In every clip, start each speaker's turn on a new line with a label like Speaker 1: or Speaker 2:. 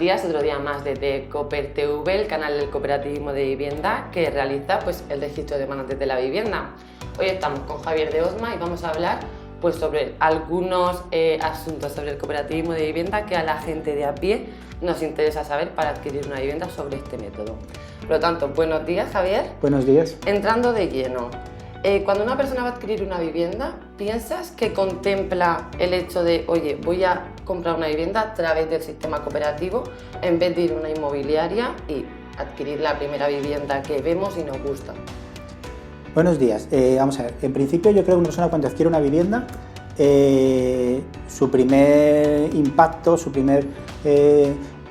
Speaker 1: días, otro día más desde Cooper TV, el canal del cooperativismo de vivienda que realiza pues, el registro de demandantes de la vivienda. Hoy estamos con Javier de Osma y vamos a hablar pues, sobre algunos asuntos sobre el cooperativismo de vivienda que a la gente de a pie nos interesa saber para adquirir una vivienda sobre este método. Por lo tanto, buenos días, Javier.
Speaker 2: Buenos días.
Speaker 1: Entrando de lleno, cuando una persona va a adquirir una vivienda, ¿piensas que contempla el hecho de, oye, voy a comprar una vivienda a través del sistema cooperativo en vez de ir a una inmobiliaria y adquirir la primera vivienda que vemos y nos gusta?
Speaker 2: Buenos días. Vamos a ver, en principio yo creo que una persona cuando adquiere una vivienda, su primer impacto, su primer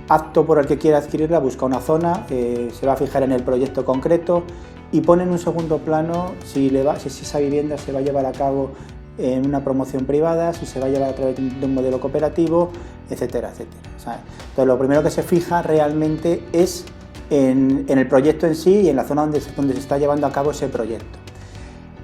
Speaker 2: acto por el que quiere adquirirla, busca una zona, se va a fijar en el proyecto concreto y pone en un segundo plano si esa vivienda se va a llevar a cabo en una promoción privada, si se va a llevar a través de un modelo cooperativo, etcétera, etcétera. ¿Sabes? Entonces lo primero que se fija realmente es en el proyecto en sí y en la zona donde se está llevando a cabo ese proyecto.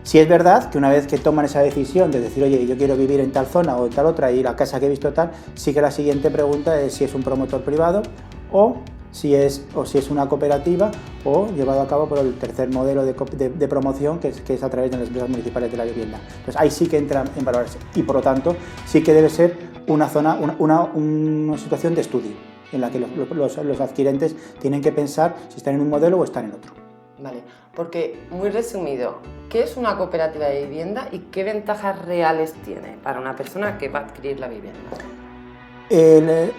Speaker 2: Si es verdad que una vez que toman esa decisión de decir, oye, yo quiero vivir en tal zona o en tal otra y la casa que he visto tal, sí que la siguiente pregunta es si es un promotor privado o si es una cooperativa o llevado a cabo por el tercer modelo de promoción que es a través de las empresas municipales de la vivienda. Entonces ahí sí que entra en valorarse y por lo tanto sí que debe ser una situación de estudio en la que los adquirentes tienen que pensar si están en un modelo o están en otro.
Speaker 1: Vale, porque muy resumido, ¿qué es una cooperativa de vivienda y qué ventajas reales tiene para una persona que va a adquirir la vivienda?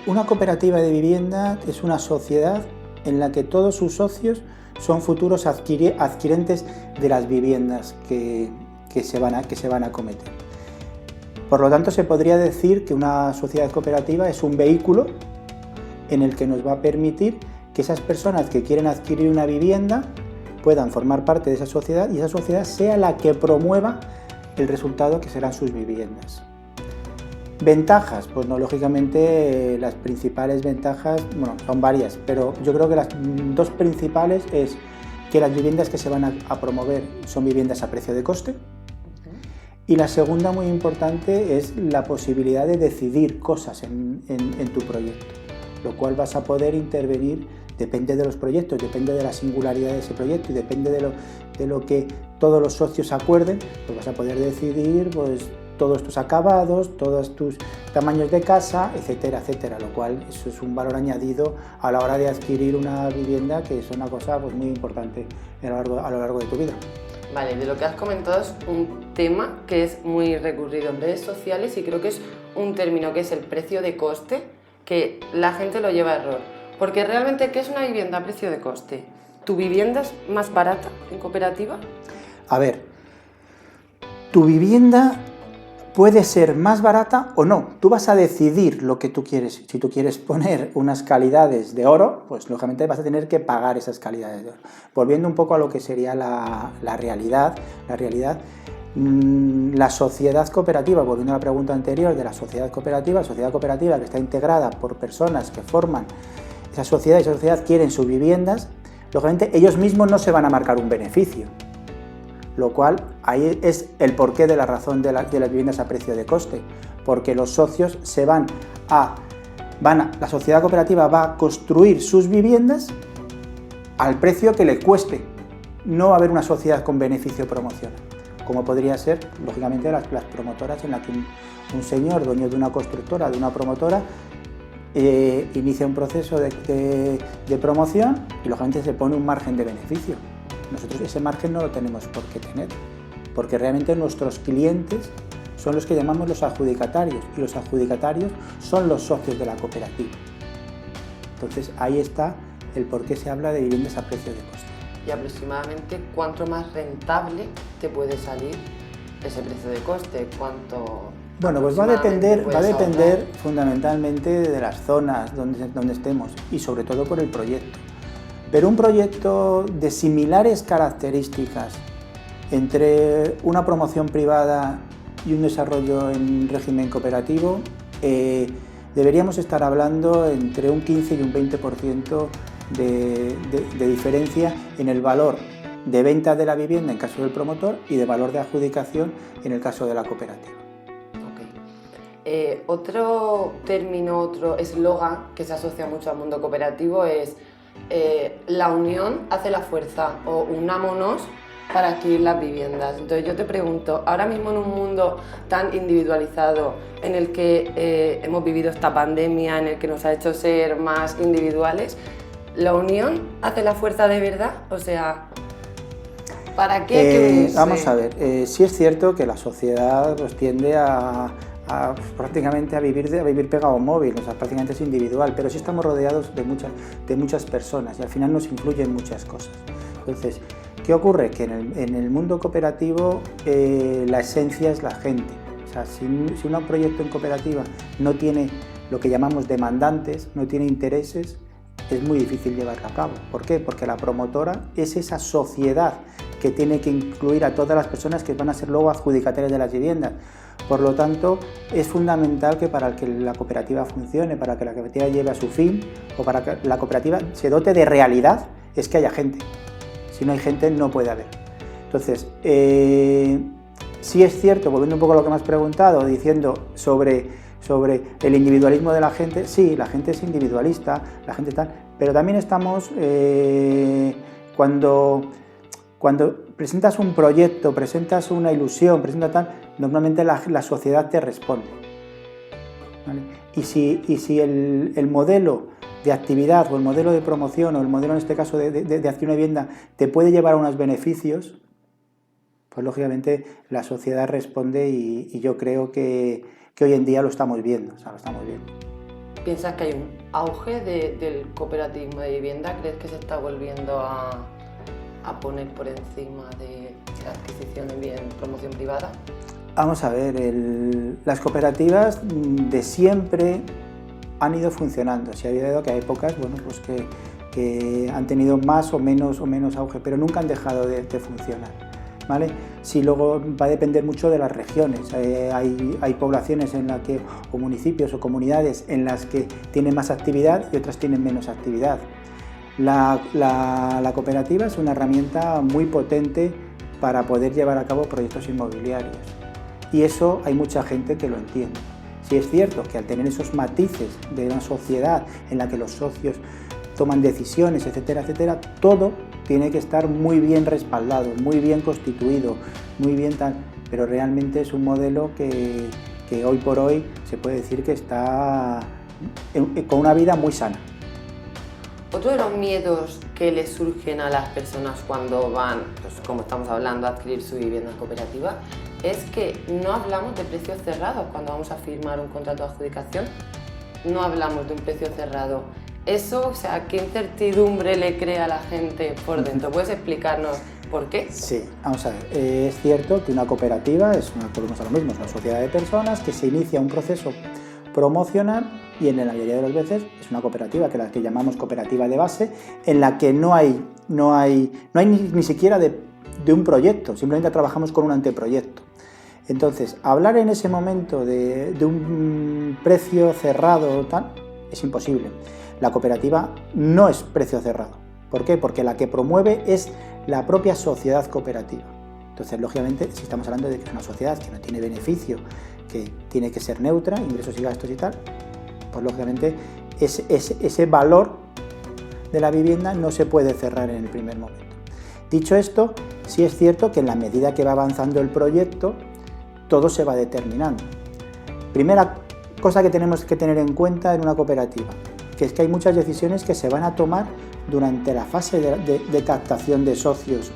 Speaker 2: Una cooperativa de vivienda es una sociedad en la que todos sus socios son futuros adquirentes de las viviendas que se van a acometer. Por lo tanto, se podría decir que una sociedad cooperativa es un vehículo en el que nos va a permitir que esas personas que quieren adquirir una vivienda puedan formar parte de esa sociedad y esa sociedad sea la que promueva el resultado que serán sus viviendas. Ventajas, pues no, lógicamente las principales ventajas, bueno, son varias, pero yo creo que las dos principales es que las viviendas que se van a promover son viviendas a precio de coste y la segunda muy importante es la posibilidad de decidir cosas en tu proyecto, lo cual vas a poder intervenir, depende de los proyectos, depende de la singularidad de ese proyecto y depende de lo que todos los socios acuerden, pues vas a poder decidir pues todos tus acabados, todos tus tamaños de casa, etcétera, etcétera, lo cual eso es un valor añadido a la hora de adquirir una vivienda, que es una cosa pues, muy importante a lo largo de tu vida.
Speaker 1: Vale, de lo que has comentado es un tema que es muy recurrido en redes sociales y creo que es un término que es el precio de coste, que la gente lo lleva a error. Porque realmente, ¿qué es una vivienda a precio de coste? ¿Tu vivienda es más barata en cooperativa?
Speaker 2: A ver, tu vivienda puede ser más barata o no. Tú vas a decidir lo que tú quieres. Si tú quieres poner unas calidades de oro, pues lógicamente vas a tener que pagar esas calidades de oro. Volviendo un poco a lo que sería la realidad, la sociedad cooperativa, volviendo a la pregunta anterior de la sociedad cooperativa que está integrada por personas que forman esa sociedad quieren sus viviendas, lógicamente ellos mismos no se van a marcar un beneficio. Lo cual ahí es el porqué de la razón de las viviendas a precio de coste, porque los socios la sociedad cooperativa va a construir sus viviendas al precio que le cueste. No va a haber una sociedad con beneficio promocional, como podría ser, lógicamente, las promotoras en la que un señor, dueño de una constructora, de una promotora, inicia un proceso de promoción y lógicamente se pone un margen de beneficio. Nosotros ese margen no lo tenemos por qué tener, porque realmente nuestros clientes son los que llamamos los adjudicatarios, y los adjudicatarios son los socios de la cooperativa. Entonces ahí está el por qué se habla de viviendas a precio de coste.
Speaker 1: Y aproximadamente, ¿cuánto más rentable te puede salir ese precio de coste?
Speaker 2: Bueno, pues va a depender fundamentalmente de las zonas donde estemos y sobre todo por el proyecto. Pero un proyecto de similares características entre una promoción privada y un desarrollo en régimen cooperativo, deberíamos estar hablando entre un 15 y un 20% de diferencia en el valor de venta de la vivienda en caso del promotor y de valor de adjudicación en el caso de la cooperativa.
Speaker 1: Otro término, otro eslogan que se asocia mucho al mundo cooperativo es la unión hace la fuerza, o unámonos para adquirir las viviendas. Entonces yo te pregunto, ahora mismo en un mundo tan individualizado, en el que hemos vivido esta pandemia, en el que nos ha hecho ser más individuales, ¿la unión hace la fuerza de verdad? O sea, ¿para qué hay que unirse?
Speaker 2: Vamos a ver, sí es cierto que la sociedad pues, tiende prácticamente a vivir pegado a un móvil, o sea, prácticamente es individual, pero sí estamos rodeados de muchas personas y al final nos influyen muchas cosas. Entonces, ¿qué ocurre? Que en el mundo cooperativo la esencia es la gente. O sea, si un proyecto en cooperativa no tiene lo que llamamos demandantes, no tiene intereses, es muy difícil llevarlo a cabo. ¿Por qué? Porque la promotora es esa sociedad que tiene que incluir a todas las personas que van a ser luego adjudicatarias de las viviendas. Por lo tanto, es fundamental que para que la cooperativa funcione, para que la cooperativa lleve a su fin o para que la cooperativa se dote de realidad, es que haya gente. Si no hay gente, no puede haber. Entonces, sí es cierto, volviendo un poco a lo que me has preguntado, diciendo sobre el individualismo de la gente, sí, la gente es individualista, la gente tal, pero también estamos, cuando presentas un proyecto, presentas una ilusión, presentas tal, normalmente la sociedad te responde, ¿vale? Y si el modelo de actividad o el modelo de promoción o el modelo en este caso de acción de vivienda te puede llevar a unos beneficios, pues lógicamente la sociedad responde y yo creo que hoy en día lo estamos viendo, o sea, lo estamos viendo.
Speaker 1: ¿Piensas que hay un auge del cooperativismo de vivienda? ¿Crees que se está volviendo a poner por encima de la adquisición de bien promoción privada?
Speaker 2: Vamos a ver, las cooperativas de siempre han ido funcionando. Sí ha habido que hay épocas, bueno, pues que han tenido más o menos auge, pero nunca han dejado de funcionar, ¿vale? Sí, luego va a depender mucho de las regiones. Hay poblaciones en las que, o municipios o comunidades en las que tienen más actividad y otras tienen menos actividad. La cooperativa es una herramienta muy potente para poder llevar a cabo proyectos inmobiliarios y eso hay mucha gente que lo entiende. Sí es cierto que al tener esos matices de una sociedad en la que los socios toman decisiones, etcétera, etcétera, todo tiene que estar muy bien respaldado, muy bien constituido, muy bien tal, pero realmente es un modelo que hoy por hoy se puede decir que está con una vida muy sana.
Speaker 1: Otro de los miedos que les surgen a las personas cuando van, pues como estamos hablando, a adquirir su vivienda cooperativa, es que no hablamos de precios cerrados cuando vamos a firmar un contrato de adjudicación. No hablamos de un precio cerrado. Eso, o sea, ¿qué incertidumbre le crea a la gente por dentro? ¿Puedes explicarnos por qué?
Speaker 2: Sí, vamos a ver. Es cierto que una cooperativa volvemos a lo mismo, es una sociedad de personas que se inicia un proceso promocional y en la mayoría de las veces es una cooperativa, que la que llamamos cooperativa de base, en la que no hay ni siquiera de un proyecto, simplemente trabajamos con un anteproyecto. Entonces, hablar en ese momento de un precio cerrado tal, es imposible. La cooperativa no es precio cerrado. ¿Por qué? Porque la que promueve es la propia sociedad cooperativa. Entonces, lógicamente, si estamos hablando de que es una sociedad que no tiene beneficio, que tiene que ser neutra, ingresos y gastos y tal, pues lógicamente ese valor de la vivienda no se puede cerrar en el primer momento. Dicho esto, sí es cierto que en la medida que va avanzando el proyecto, todo se va determinando. Primera cosa que tenemos que tener en cuenta en una cooperativa, que es que hay muchas decisiones que se van a tomar durante la fase de captación de socios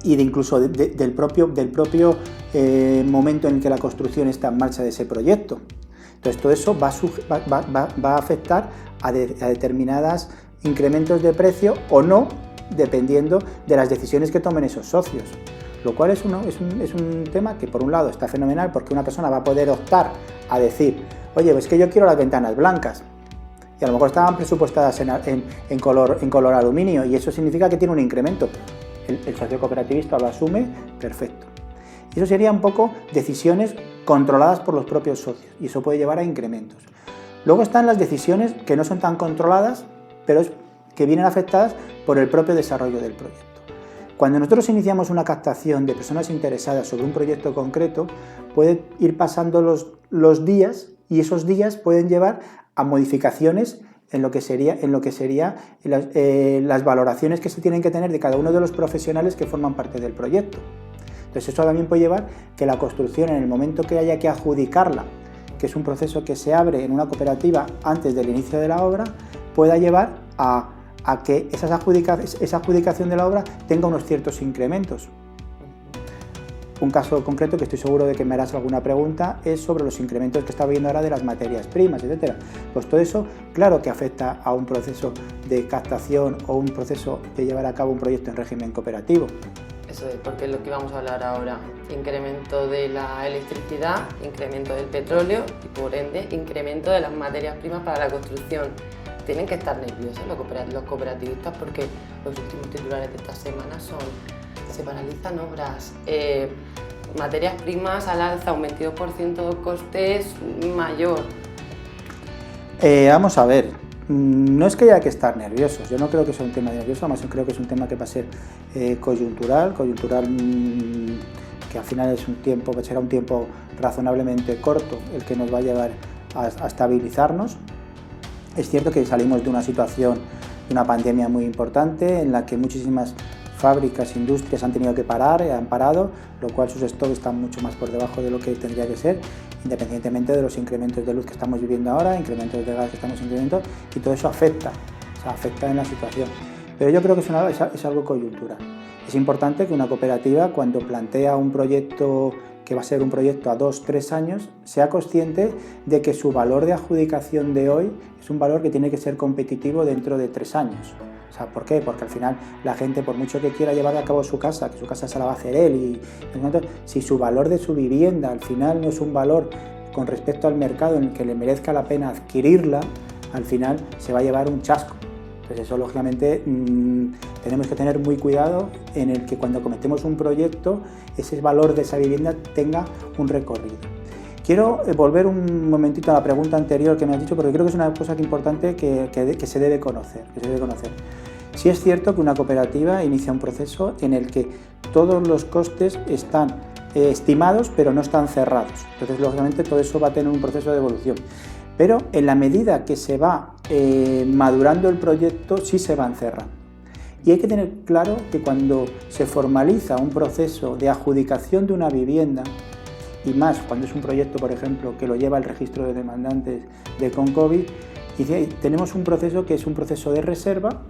Speaker 2: y incluso del propio momento en que la construcción está en marcha de ese proyecto. Entonces todo eso va a afectar a determinados incrementos de precio o no, dependiendo de las decisiones que tomen esos socios. Lo cual es un tema que por un lado está fenomenal porque una persona va a poder optar a decir, oye, pues que yo quiero las ventanas blancas y a lo mejor estaban presupuestadas en color aluminio y eso significa que tiene un incremento. El socio cooperativista lo asume, perfecto. Y eso sería un poco decisiones controladas por los propios socios y eso puede llevar a incrementos. Luego están las decisiones que no son tan controladas, pero que vienen afectadas por el propio desarrollo del proyecto. Cuando nosotros iniciamos una captación de personas interesadas sobre un proyecto concreto, puede ir pasando los días y esos días pueden llevar a modificaciones en lo que sería las valoraciones que se tienen que tener de cada uno de los profesionales que forman parte del proyecto. Entonces eso también puede llevar que la construcción, en el momento que haya que adjudicarla, que es un proceso que se abre en una cooperativa antes del inicio de la obra, pueda llevar a que esa adjudicación de la obra tenga unos ciertos incrementos. Un caso concreto que estoy seguro de que me harás alguna pregunta es sobre los incrementos que está habiendo ahora de las materias primas, etc. Pues todo eso, claro que afecta a un proceso de captación o un proceso de llevar a cabo un proyecto en régimen cooperativo.
Speaker 1: Eso es, porque es lo que vamos a hablar ahora. Incremento de la electricidad, incremento del petróleo y, por ende, incremento de las materias primas para la construcción. Tienen que estar nerviosos los cooperativistas porque los últimos titulares de esta semana son: se paralizan obras, materias primas al alza, un 22% de costes mayor.
Speaker 2: Vamos a ver, no es que haya que estar nerviosos, yo no creo que sea un tema nervioso, además yo creo que es un tema que va a ser coyuntural, que al final es será un tiempo razonablemente corto el que nos va a llevar a estabilizarnos. Es cierto que salimos de una situación, de una pandemia muy importante en la que muchísimas fábricas, industrias han tenido que parar, han parado, lo cual sus stocks están mucho más por debajo de lo que tendría que ser, independientemente de los incrementos de luz que estamos viviendo ahora, incrementos de gas que estamos incrementando, y todo eso afecta en la situación. Pero yo creo que es algo coyuntural. Es importante que una cooperativa, cuando plantea un proyecto que va a ser un proyecto a 2-3 años, sea consciente de que su valor de adjudicación de hoy es un valor que tiene que ser competitivo dentro de 3 años. ¿Por qué? Porque al final la gente, por mucho que quiera llevar a cabo su casa, que su casa se la va a hacer él, y si su valor de su vivienda al final no es un valor con respecto al mercado en el que le merezca la pena adquirirla, al final se va a llevar un chasco. Entonces eso, lógicamente, tenemos que tener muy cuidado en el que cuando cometemos un proyecto, ese valor de esa vivienda tenga un recorrido. Quiero volver un momentito a la pregunta anterior que me has dicho, porque creo que es una cosa importante que se debe conocer. Sí es cierto que una cooperativa inicia un proceso en el que todos los costes están estimados, pero no están cerrados. Entonces, lógicamente, todo eso va a tener un proceso de evolución. Pero en la medida que se va madurando el proyecto, sí se van cerrando. Y hay que tener claro que cuando se formaliza un proceso de adjudicación de una vivienda, y más cuando es un proyecto, por ejemplo, que lo lleva el registro de demandantes de Concovid, y tenemos un proceso que es un proceso de reserva,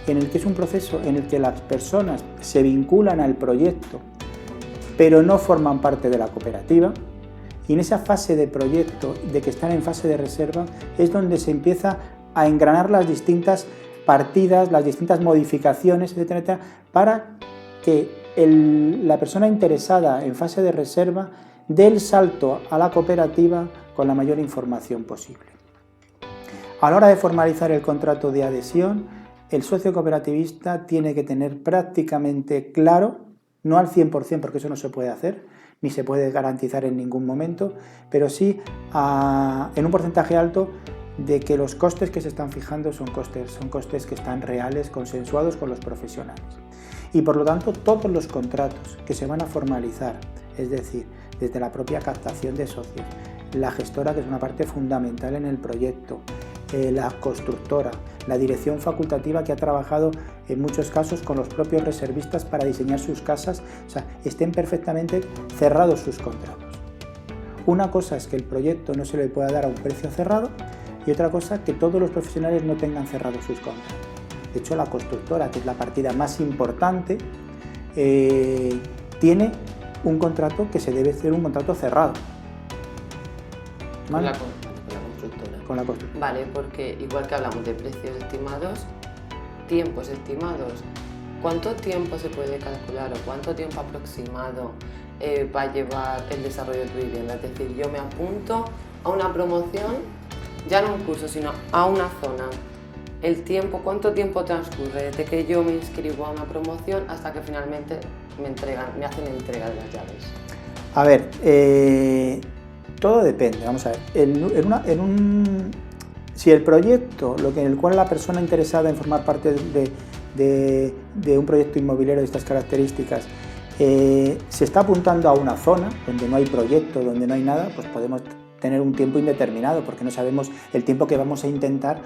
Speaker 2: en el que es un proceso en el que las personas se vinculan al proyecto, pero no forman parte de la cooperativa, y en esa fase de proyecto, de que están en fase de reserva, es donde se empieza a engranar las distintas partidas, las distintas modificaciones, etcétera, para que la persona interesada en fase de reserva dé el salto a la cooperativa con la mayor información posible. A la hora de formalizar el contrato de adhesión, el socio cooperativista tiene que tener prácticamente claro, no al 100%, porque eso no se puede hacer, ni se puede garantizar en ningún momento, pero sí en un porcentaje alto de que los costes que se están fijando son costes que están reales, consensuados con los profesionales. Y por lo tanto, todos los contratos que se van a formalizar, es decir, desde la propia captación de socios, la gestora, que es una parte fundamental en el proyecto, la constructora, la dirección facultativa que ha trabajado en muchos casos con los propios reservistas para diseñar sus casas, estén perfectamente cerrados sus contratos. Una cosa es que el proyecto no se le pueda dar a un precio cerrado y otra cosa que todos los profesionales no tengan cerrados sus contratos. De hecho, la constructora, que es la partida más importante, tiene un contrato que se debe ser un contrato cerrado. ¿Vale? Con la constructora.
Speaker 1: Vale, porque igual que hablamos de precios estimados, tiempos estimados, ¿cuánto tiempo se puede calcular o cuánto tiempo aproximado va a llevar el desarrollo de tu vivienda? Es decir, yo me apunto a una promoción, ya no a un curso, sino a una zona. El tiempo, ¿cuánto tiempo transcurre desde que yo me inscribo a una promoción hasta que finalmente me hacen entrega de las llaves?
Speaker 2: A ver, todo depende, vamos a ver. Si el proyecto, en el cual la persona interesada en formar parte de un proyecto inmobiliario de estas características se está apuntando a una zona donde no hay proyecto, donde no hay nada, pues podemos tener un tiempo indeterminado, porque no sabemos el tiempo que vamos a intentar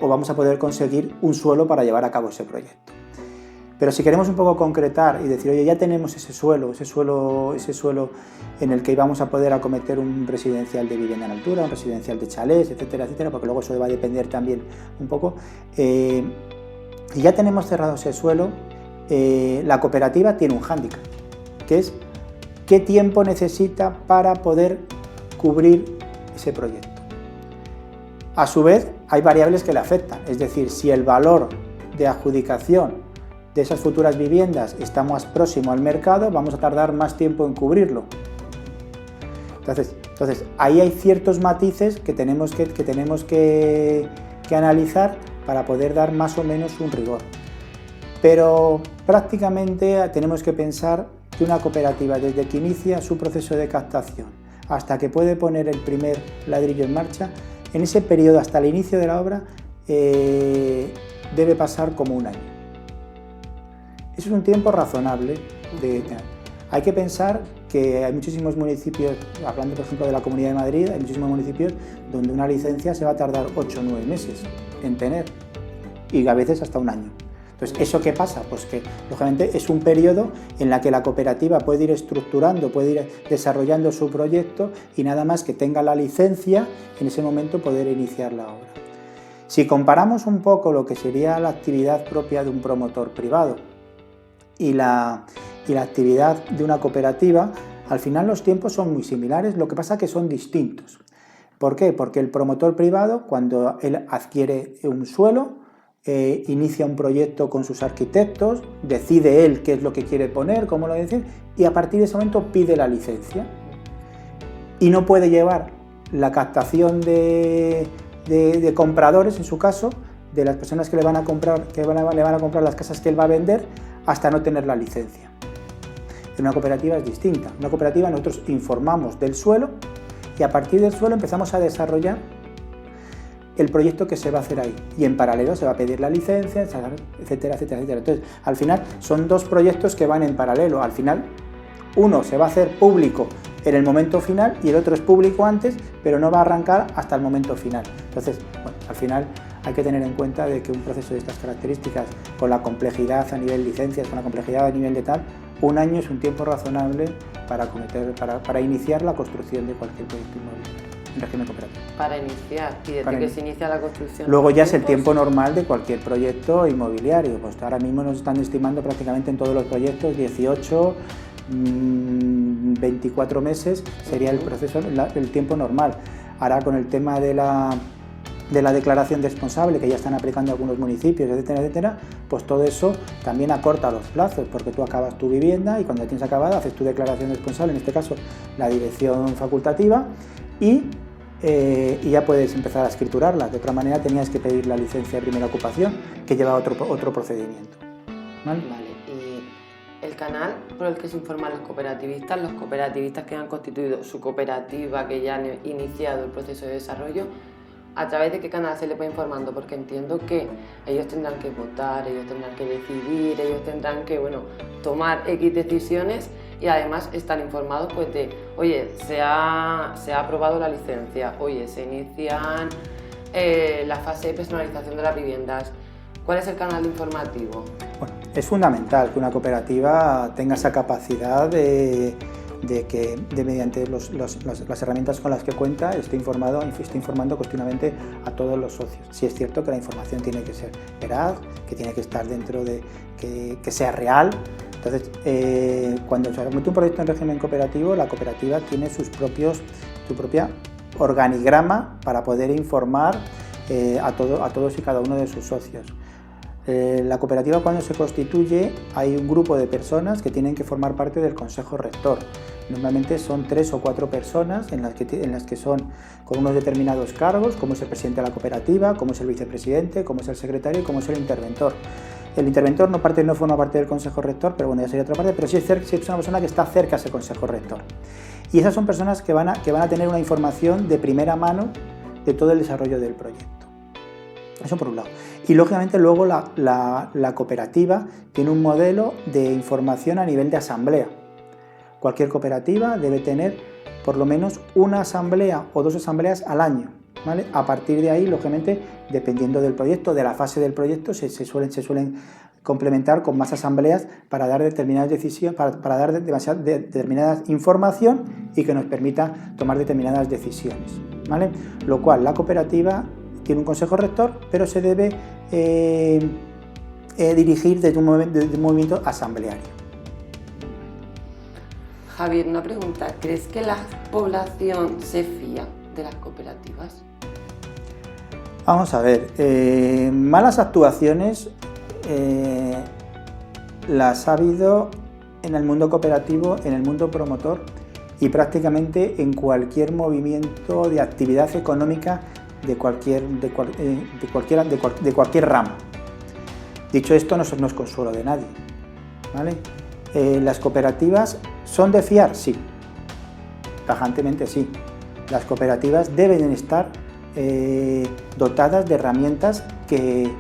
Speaker 2: o vamos a poder conseguir un suelo para llevar a cabo ese proyecto. Pero si queremos un poco concretar y decir, oye, ya tenemos ese suelo en el que íbamos a poder acometer un residencial de vivienda en altura, un residencial de chalés, etcétera, etcétera, porque luego eso va a depender también un poco. Y ya tenemos cerrado ese suelo, la cooperativa tiene un hándicap, que es qué tiempo necesita para poder cubrir ese proyecto. A su vez, hay variables que le afectan, es decir, si el valor de adjudicación de esas futuras viviendas está más próximo al mercado, vamos a tardar más tiempo en cubrirlo. Entonces ahí hay ciertos matices que tenemos que analizar para poder dar más o menos un rigor. Pero prácticamente tenemos que pensar que una cooperativa, desde que inicia su proceso de captación hasta que puede poner el primer ladrillo en marcha, en ese periodo hasta el inicio de la obra debe pasar como un año. Eso es un tiempo razonable. Hay que pensar que hay muchísimos municipios, hablando por ejemplo de la Comunidad de Madrid, hay muchísimos municipios donde una licencia se va a tardar 8 o 9 meses en tener, y a veces hasta un año. Entonces, ¿eso qué pasa? Pues que, lógicamente, es un periodo en el que la cooperativa puede ir estructurando, puede ir desarrollando su proyecto y nada más que tenga la licencia, en ese momento poder iniciar la obra. Si comparamos un poco lo que sería la actividad propia de un promotor privado y la actividad de una cooperativa, al final los tiempos son muy similares, lo que pasa es que son distintos. ¿Por qué? Porque el promotor privado, cuando él adquiere un suelo, inicia un proyecto con sus arquitectos, decide él qué es lo que quiere poner, cómo lo decide, y a partir de ese momento pide la licencia. Y no puede llevar la captación de compradores, en su caso, de las personas que le van a comprar las casas que él va a vender, hasta no tener la licencia. En una cooperativa es distinta. En una cooperativa nosotros informamos del suelo y a partir del suelo empezamos a desarrollar el proyecto que se va a hacer ahí, y en paralelo se va a pedir la licencia, etcétera, etcétera, etcétera. Entonces, al final son dos proyectos que van en paralelo. Al final, uno se va a hacer público en el momento final y el otro es público antes, pero no va a arrancar hasta el momento final. Entonces, bueno, al final hay que tener en cuenta de que un proceso de estas características, con la complejidad a nivel licencias, con la complejidad a nivel de tal, un año es un tiempo razonable para iniciar la construcción de cualquier proyecto inmobiliario en régimen cooperativo.
Speaker 1: Para iniciar, y desde que se inicia la construcción.
Speaker 2: Luego ya es el tiempo normal de cualquier proyecto inmobiliario. Pues ahora mismo nos están estimando prácticamente en todos los proyectos 18, 24 meses sería el proceso, el tiempo normal. Ahora con el tema de la declaración de responsable, que ya están aplicando algunos municipios, etcétera, etcétera, pues todo eso también acorta los plazos, porque tú acabas tu vivienda y cuando la tienes acabada haces tu declaración de responsable, en este caso la dirección facultativa, y ya puedes empezar a escriturarla. De otra manera tenías que pedir la licencia de primera ocupación, que lleva otro procedimiento.
Speaker 1: Vale. Y el canal por el que se informan los cooperativistas que han constituido su cooperativa, que ya han iniciado el proceso de desarrollo, ¿a través de qué canal se le puede informando? Porque entiendo que ellos tendrán que votar, ellos tendrán que decidir, ellos tendrán que, tomar X decisiones, y además están informados pues de, oye, se ha aprobado la licencia, oye, se inician la fase de personalización de las viviendas. ¿Cuál es el canal informativo?
Speaker 2: Bueno, es fundamental que una cooperativa tenga esa capacidad de mediante las herramientas con las que cuenta esté informando continuamente a todos los socios. Sí es cierto que la información tiene que ser veraz, que tiene que estar dentro de que sea real. Entonces, cuando se acomete un proyecto en régimen cooperativo, la cooperativa tiene su propia organigrama para poder informar a todos y cada uno de sus socios. La cooperativa, cuando se constituye, hay un grupo de personas que tienen que formar parte del consejo rector. Normalmente son 3 o 4 personas en las que son con unos determinados cargos, como es el presidente de la cooperativa, como es el vicepresidente, como es el secretario y como es el interventor. El interventor no forma parte del consejo rector, pero ya sería otra parte, pero sí es una persona que está cerca a ese consejo rector. Y esas son personas que van a tener una información de primera mano de todo el desarrollo del proyecto. Eso por un lado. Y lógicamente luego la cooperativa tiene un modelo de información a nivel de asamblea. Cualquier cooperativa debe tener por lo menos una asamblea o 2 asambleas al año, ¿vale? A partir de ahí, lógicamente, dependiendo del proyecto, de la fase del proyecto, se suelen complementar con más asambleas para dar determinadas decisiones, para dar determinada información y que nos permita tomar determinadas decisiones, ¿vale? Lo cual la cooperativa tiene un consejo rector, pero se debe dirigir desde un movimiento asambleario.
Speaker 1: Javier, una pregunta. ¿Crees que la población se fía de las cooperativas?
Speaker 2: Vamos a ver, malas actuaciones las ha habido en el mundo cooperativo, en el mundo promotor y prácticamente en cualquier movimiento de actividad económica de cualquier ramo. Dicho esto, no es consuelo de nadie, ¿vale? ¿Las cooperativas son de fiar? Sí, tajantemente sí. Las cooperativas deben estar dotadas de herramientas que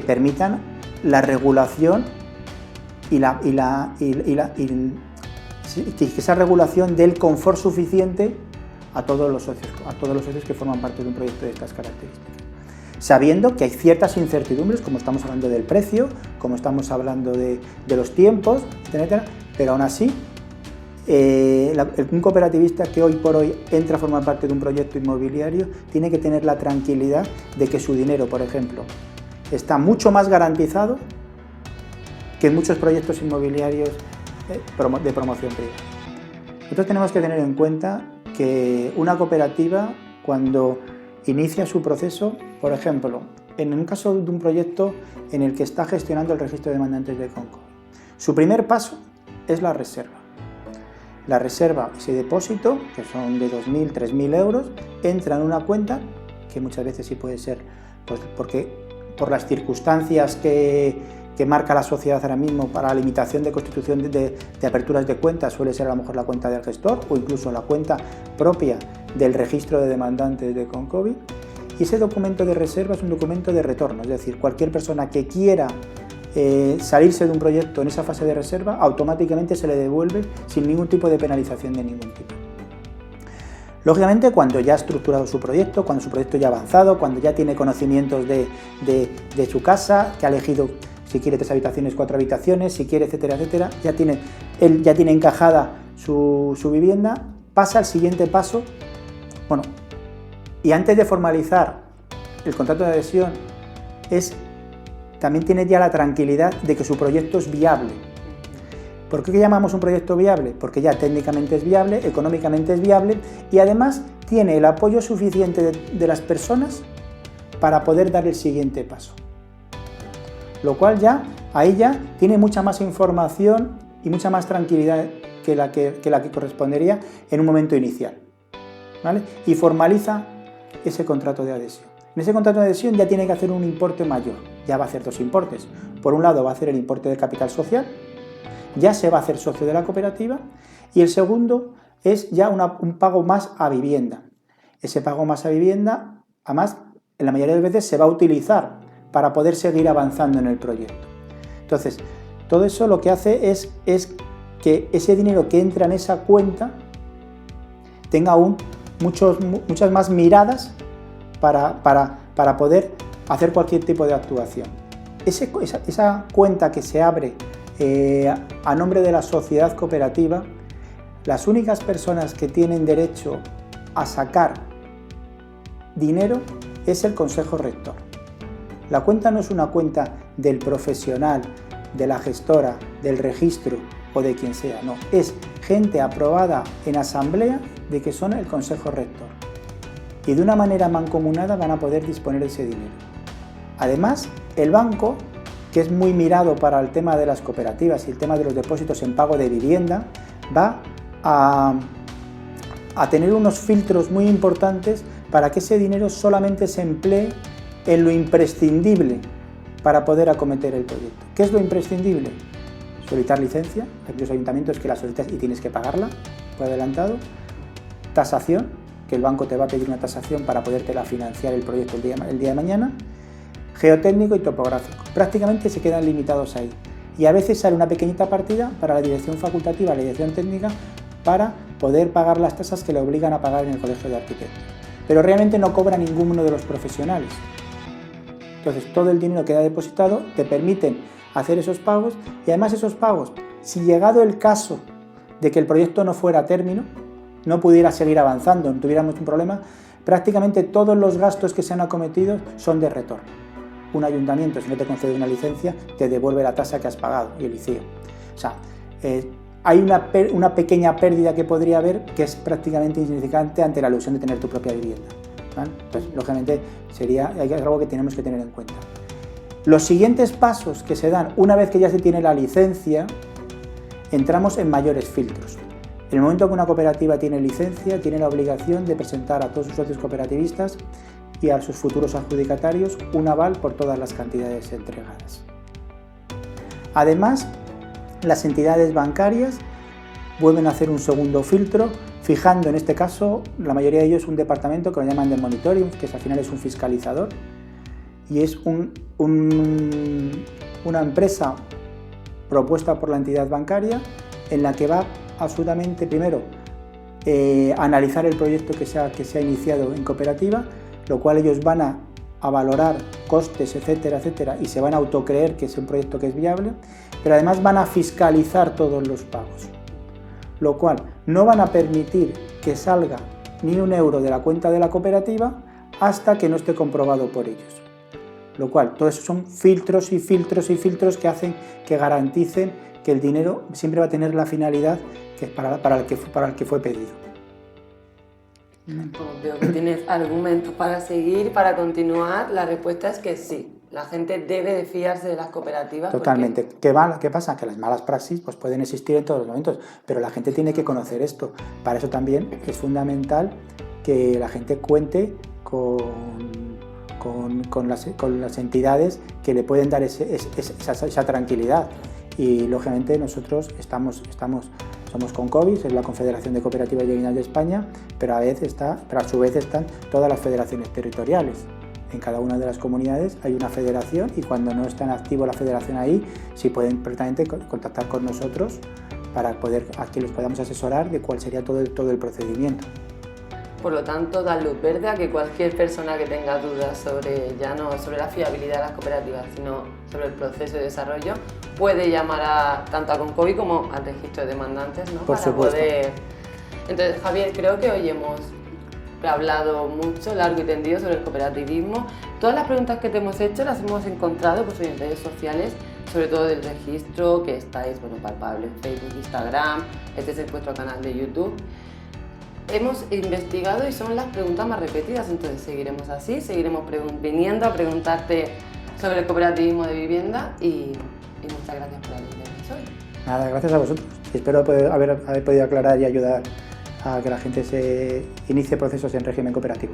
Speaker 2: permitan la regulación y que esa regulación dé el confort suficiente a todos los socios que forman parte de un proyecto de estas características. Sabiendo que hay ciertas incertidumbres, como estamos hablando del precio, como estamos hablando de los tiempos, etcétera, pero aún así, un cooperativista que hoy por hoy entra a formar parte de un proyecto inmobiliario tiene que tener la tranquilidad de que su dinero, por ejemplo, está mucho más garantizado que en muchos proyectos inmobiliarios de promoción privada. Nosotros tenemos que tener en cuenta que una cooperativa, cuando inicia su proceso, por ejemplo, en un caso de un proyecto en el que está gestionando el registro de demandantes de CONCOBI, su primer paso es la reserva. La reserva, ese depósito, que son de 2.000, 3.000 euros, entra en una cuenta, que muchas veces sí puede ser, pues, por las circunstancias que marca la sociedad ahora mismo para la limitación de constitución de aperturas de cuentas, suele ser a lo mejor la cuenta del gestor o incluso la cuenta propia del registro de demandantes de CONCOBI. Y ese documento de reserva es un documento de retorno, es decir, cualquier persona que quiera salirse de un proyecto en esa fase de reserva, automáticamente se le devuelve sin ningún tipo de penalización de ningún tipo. Lógicamente, cuando ya ha estructurado su proyecto, cuando su proyecto ya ha avanzado, cuando ya tiene conocimientos de su casa, que ha elegido si quiere 3 habitaciones, 4 habitaciones, si quiere, etcétera, etcétera, él ya tiene encajada su vivienda, pasa al siguiente paso. Bueno, y antes de formalizar el contrato de adhesión, también tiene ya la tranquilidad de que su proyecto es viable. ¿Por qué llamamos un proyecto viable? Porque ya técnicamente es viable, económicamente es viable y además tiene el apoyo suficiente de las personas para poder dar el siguiente paso. Lo cual ahí ya tiene mucha más información y mucha más tranquilidad que la que correspondería en un momento inicial, ¿vale? Y formaliza ese contrato de adhesión. En ese contrato de adhesión ya tiene que hacer un importe mayor, ya va a hacer 2 importes. Por un lado va a hacer el importe de capital social, ya se va a hacer socio de la cooperativa, y el segundo es ya un pago más a vivienda. Ese pago más a vivienda, además, en la mayoría de las veces se va a utilizar para poder seguir avanzando en el proyecto. Entonces, todo eso lo que hace es que ese dinero que entra en esa cuenta tenga aún muchas más miradas para poder hacer cualquier tipo de actuación. Esa cuenta que se abre a nombre de la sociedad cooperativa, las únicas personas que tienen derecho a sacar dinero es el consejo rector. La cuenta no es una cuenta del profesional, de la gestora, del registro o de quien sea, no, es gente aprobada en asamblea de que son el consejo rector. Y de una manera mancomunada van a poder disponer de ese dinero. Además, el banco, que es muy mirado para el tema de las cooperativas y el tema de los depósitos en pago de vivienda, va a tener unos filtros muy importantes para que ese dinero solamente se emplee en lo imprescindible para poder acometer el proyecto. ¿Qué es lo imprescindible? Solicitar licencia, hay muchos ayuntamientos que la solicitas y tienes que pagarla por adelantado, tasación, que el banco te va a pedir una tasación para podértela financiar el proyecto el día de mañana, geotécnico y topográfico. Prácticamente se quedan limitados ahí. Y a veces sale una pequeñita partida para la dirección facultativa, la dirección técnica, para poder pagar las tasas que le obligan a pagar en el Colegio de Arquitectos. Pero realmente no cobra ninguno de los profesionales. Entonces todo el dinero queda depositado, te permiten hacer esos pagos y además esos pagos, si llegado el caso de que el proyecto no fuera a término, no pudiera seguir avanzando, no tuviéramos un problema, prácticamente todos los gastos que se han acometido son de retorno. Un ayuntamiento, si no te concede una licencia, te devuelve la tasa que has pagado y el ICIO. O sea, hay una pequeña pérdida que podría haber que es prácticamente insignificante ante la ilusión de tener tu propia vivienda, ¿vale? Entonces, lógicamente, es algo que tenemos que tener en cuenta. Los siguientes pasos que se dan una vez que ya se tiene la licencia, entramos en mayores filtros. En el momento que una cooperativa tiene licencia, tiene la obligación de presentar a todos sus socios cooperativistas y a sus futuros adjudicatarios un aval por todas las cantidades entregadas. Además, las entidades bancarias vuelven a hacer un segundo filtro, fijando en este caso, la mayoría de ellos, un departamento que lo llaman de monitoring, que al final es un fiscalizador, y es una empresa propuesta por la entidad bancaria en la que va absolutamente, primero, analizar el proyecto que se ha iniciado en cooperativa, lo cual ellos van a valorar costes, etcétera, etcétera, y se van a autocreer que es un proyecto que es viable, pero además van a fiscalizar todos los pagos, lo cual no van a permitir que salga ni un euro de la cuenta de la cooperativa hasta que no esté comprobado por ellos. Lo cual, todo eso son filtros y filtros y filtros que hacen que garanticen que el dinero siempre va a tener la finalidad que es para el que fue pedido.
Speaker 1: Como veo que tienes argumentos para seguir, para continuar, la respuesta es que sí. La gente debe de fiarse de las cooperativas.
Speaker 2: Totalmente. ¿Qué pasa? Que las malas praxis pues, pueden existir en todos los momentos, pero la gente tiene que conocer esto. Para eso también es fundamental que la gente cuente con las entidades que le pueden dar esa tranquilidad. Y lógicamente nosotros somos Concovis, es la Confederación de Cooperativas y Viviendas de España, pero a su vez están todas las federaciones territoriales. En cada una de las comunidades hay una federación y cuando no está en activo la federación ahí, sí pueden perfectamente contactar con nosotros para que les podamos asesorar de cuál sería todo el procedimiento.
Speaker 1: Por lo tanto, da luz verde a que cualquier persona que tenga dudas ya no sobre la fiabilidad de las cooperativas, sino sobre el proceso de desarrollo, puede llamar tanto a Concovi como al registro de demandantes, ¿no?
Speaker 2: Por supuesto.
Speaker 1: Entonces, Javier, creo que hoy hemos hablado mucho, largo y tendido sobre el cooperativismo. Todas las preguntas que te hemos hecho las hemos encontrado pues, en redes sociales, sobre todo del registro, que estáis palpable en Facebook, Instagram, este es vuestro canal de YouTube. Hemos investigado y son las preguntas más repetidas, entonces seguiremos así, seguiremos viniendo a preguntarte sobre el cooperativismo de vivienda y muchas gracias por atendernos hoy.
Speaker 2: Nada, gracias a vosotros. Espero haber podido aclarar y ayudar a que la gente se inicie procesos en régimen cooperativo.